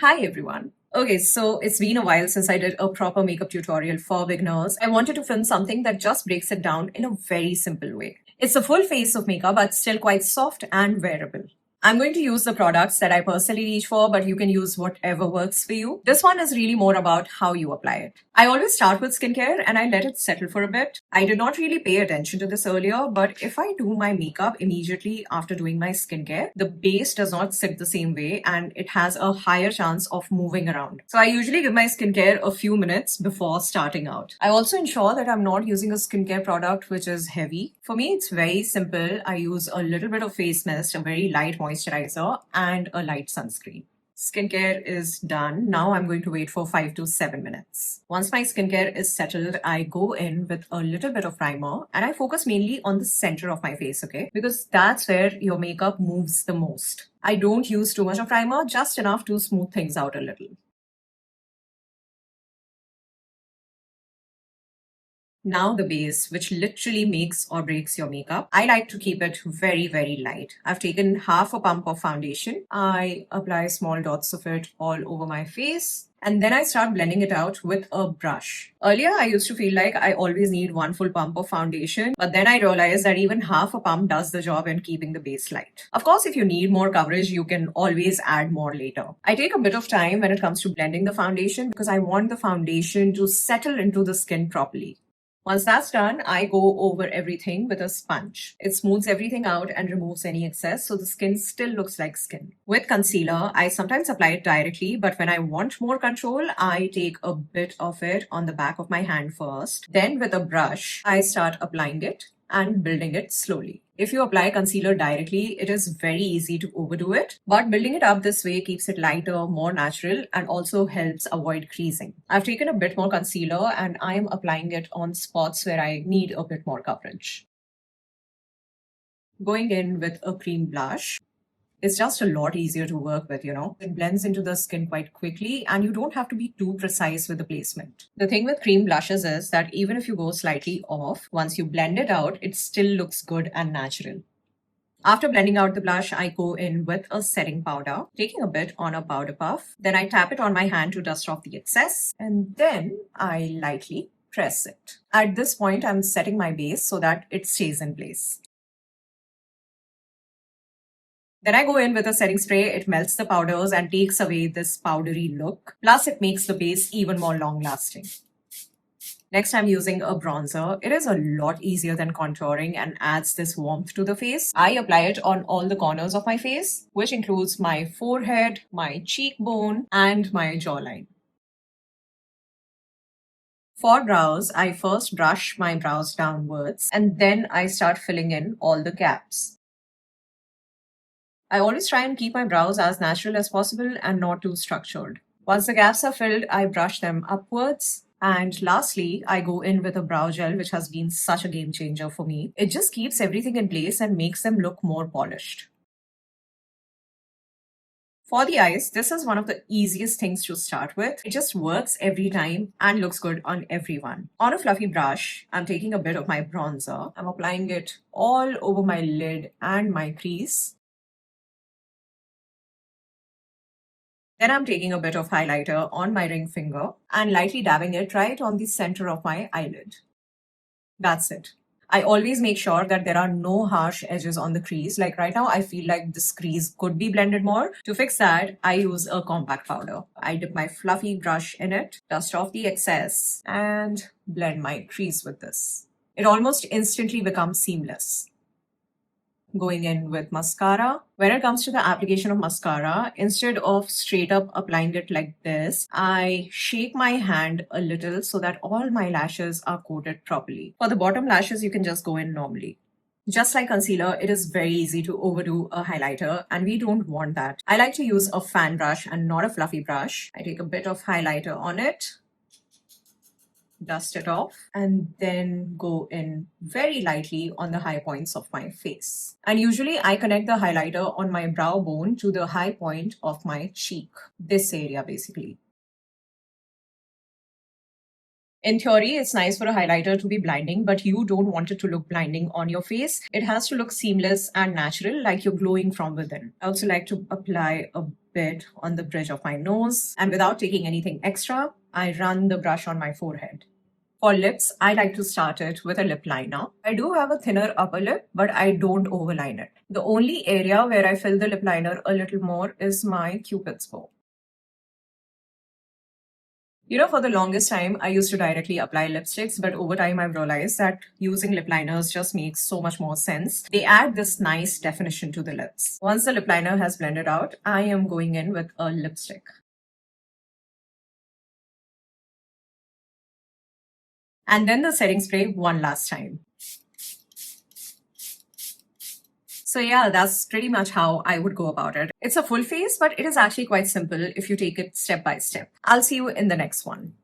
Hi everyone. Okay, so it's been a while since I did a proper makeup tutorial for beginners. I wanted to film something that just breaks it down in a very simple way. It's a full face of makeup, but still quite soft and wearable. I'm going to use the products that I personally reach for, but you can use whatever works for you. This one is really more about how you apply it. I always start with skincare and I let it settle for a bit. I did not really pay attention to this earlier, but if I do my makeup immediately after doing my skincare, the base does not sit the same way and it has a higher chance of moving around. So I usually give my skincare a few minutes before starting out. I also ensure that I'm not using a skincare product which is heavy. For me, it's very simple. I use a little bit of face mist, a very light moisturizer, and a light sunscreen. Skincare is done. Now I'm going to wait for 5 to 7 minutes. Once my skincare is settled, I go in with a little bit of primer and I focus mainly on the center of my face, okay? Because that's where your makeup moves the most. I don't use too much of primer, just enough to smooth things out a little. Now the base, which literally makes or breaks your makeup. I like to keep it very, very light. I've taken half a pump of foundation. I apply small dots of it all over my face. And then I start blending it out with a brush. Earlier, I used to feel like I always need one full pump of foundation, but then I realized that even half a pump does the job in keeping the base light. Of course, if you need more coverage, you can always add more later. I take a bit of time when it comes to blending the foundation because I want the foundation to settle into the skin properly. Once that's done, I go over everything with a sponge. It smooths everything out and removes any excess so the skin still looks like skin. With concealer, I sometimes apply it directly, but when I want more control, I take a bit of it on the back of my hand first. Then with a brush, I start applying it and building it slowly. If you apply concealer directly, it is very easy to overdo it, but building it up this way keeps it lighter, more natural, and also helps avoid creasing. I've taken a bit more concealer and I am applying it on spots where I need a bit more coverage. Going in with a cream blush. It's just a lot easier to work with, It blends into the skin quite quickly and you don't have to be too precise with the placement. The thing with cream blushes is that even if you go slightly off, once you blend it out, it still looks good and natural. After blending out the blush, I go in with a setting powder, taking a bit on a powder puff. Then I tap it on my hand to dust off the excess and then I lightly press it. At this point, I'm setting my base so that it stays in place. Then I go in with a setting spray. It melts the powders and takes away this powdery look. Plus, it makes the base even more long-lasting. Next, I'm using a bronzer. It is a lot easier than contouring and adds this warmth to the face. I apply it on all the corners of my face, which includes my forehead, my cheekbone, and my jawline. For brows, I first brush my brows downwards and then I start filling in all the gaps. I always try and keep my brows as natural as possible and not too structured. Once the gaps are filled, I brush them upwards. And lastly, I go in with a brow gel, which has been such a game changer for me. It just keeps everything in place and makes them look more polished. For the eyes, this is one of the easiest things to start with. It just works every time and looks good on everyone. On a fluffy brush, I'm taking a bit of my bronzer. I'm applying it all over my lid and my crease. Then I'm taking a bit of highlighter on my ring finger and lightly dabbing it right on the center of my eyelid. That's it. I always make sure that there are no harsh edges on the crease. Like right now, I feel like this crease could be blended more. To fix that, I use a compact powder. I dip my fluffy brush in it, dust off the excess, and blend my crease with this. It almost instantly becomes seamless. Going in with mascara. When it comes to the application of mascara, instead of straight up applying it like this, I shake my hand a little so that all my lashes are coated properly. For the bottom lashes, you can just go in normally. Just like concealer, it is very easy to overdo a highlighter and we don't want that. I like to use a fan brush and not a fluffy brush. I take a bit of highlighter on it, dust it off, and then go in very lightly on the high points of my face. And usually I connect the highlighter on my brow bone to the high point of my cheek, this area basically. In theory, it's nice for a highlighter to be blinding, but you don't want it to look blinding on your face. It has to look seamless and natural, like you're glowing from within. I also like to apply a bit on the bridge of my nose, and without taking anything extra, I run the brush on my forehead. For lips, I like to start it with a lip liner. I do have a thinner upper lip, but I don't overline it. The only area where I fill the lip liner a little more is my Cupid's bow. For the longest time, I used to directly apply lipsticks, but over time I've realized that using lip liners just makes so much more sense. They add this nice definition to the lips. Once the lip liner has blended out, I am going in with a lipstick. And then the setting spray one last time. So yeah, that's pretty much how I would go about it. It's a full face, but it is actually quite simple if you take it step by step. I'll see you in the next one.